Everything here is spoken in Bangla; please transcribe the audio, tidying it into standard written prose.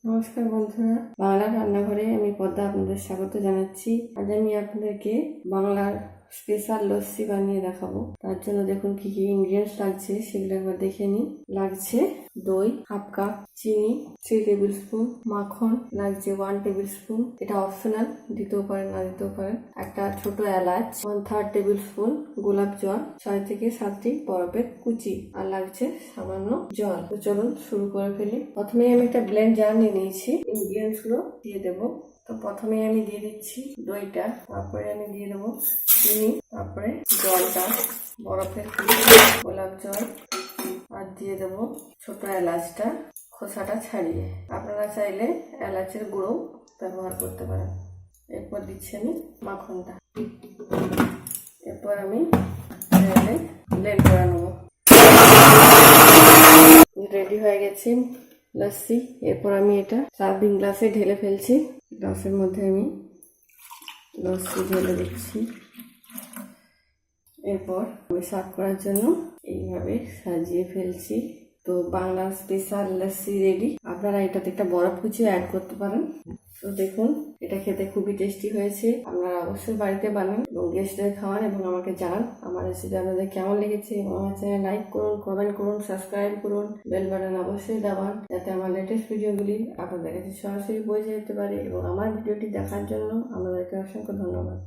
নমস্কার বন্ধুরা, বাংলার রান্নাঘরে আমি পদ্মা আপনাদের স্বাগত জানাচ্ছি। আজ আমি আপনাদেরকে বাংলার স্পেশাল লস্যি বানিয়ে দেখাবো। তার জন্য দেখুন কি কি ইনগ্রিডিয়েন্টস লাগছে সেগুলো একবার দেখে নিই। লাগছে দই হাফ কাপ, চিনি 3 টেবিল স্পুন, মাখন লাগছে 1 টেবিল স্পুন, এটা অপশনাল, দিতেও পারেন না দিতেও পারেন। একটা ছোট এলাচ 1/3 টেবিল স্পুন, গোলাপ জল 6 থেকে 7টি বরফের কুচি, আর লাগছে সামান্য জল। তো চলুন শুরু করে ফেলি। প্রথমে আমি একটা ব্লেন্ড জার নিয়ে নিয়েছি, ইনগ্রিডিয়েন্টস গুলো দিয়ে দেবো। তো প্রথমে আমি দিয়ে দিচ্ছি দইটা, তারপরে আমি দিয়ে দেবো চিনি, তারপরে জলটা, বরফের কুচি, গোলাপ জল, আর দিয়ে দেবো ছোট এলাচটা খোসাটা ছাড়িয়ে। আপনারা চাইলে এলাচের গুঁড়ো ব্যবহার করতে পারেন। এরপর দিচ্ছি আমি মাখনটা, এরপর আমি ব্লেন্ড করে নেবো। রেডি হয়ে গেছে লস্যি। এরপর আমি এটা সার্ভিং গ্লাসে ঢেলে ফেলছি। গ্লাসের মধ্যে আমি লস্যি ঢেলে দিচ্ছি। এরপর আমি সার্ভ করার জন্য এইভাবে সাজিয়ে ফেলছি। তো বাংলার স্পেশাল লস্যি রেডি। আপনারা এটাতে একটা বরফ কুচিও অ্যাড করতে পারেন। তো দেখুন, এটা খেতে খুবই টেস্টি হয়েছে। আপনারা অবশ্যই বাড়িতে বানান এবং গেস্টদের খাওয়ান এবং আমাকে জানান আমার রেসিপি আপনাদের কেমন লেগেছে। এবং আমার চ্যানেল লাইক করুন, কমেন্ট করুন, সাবস্ক্রাইব করুন, বেল বাটন অবশ্যই দাবান, যাতে আমার লেটেস্ট ভিডিওগুলি আপনাদের কাছে সরাসরি পৌঁছে যেতে পারে। এবং আমার ভিডিওটি দেখার জন্য আপনাদেরকে অসংখ্য ধন্যবাদ।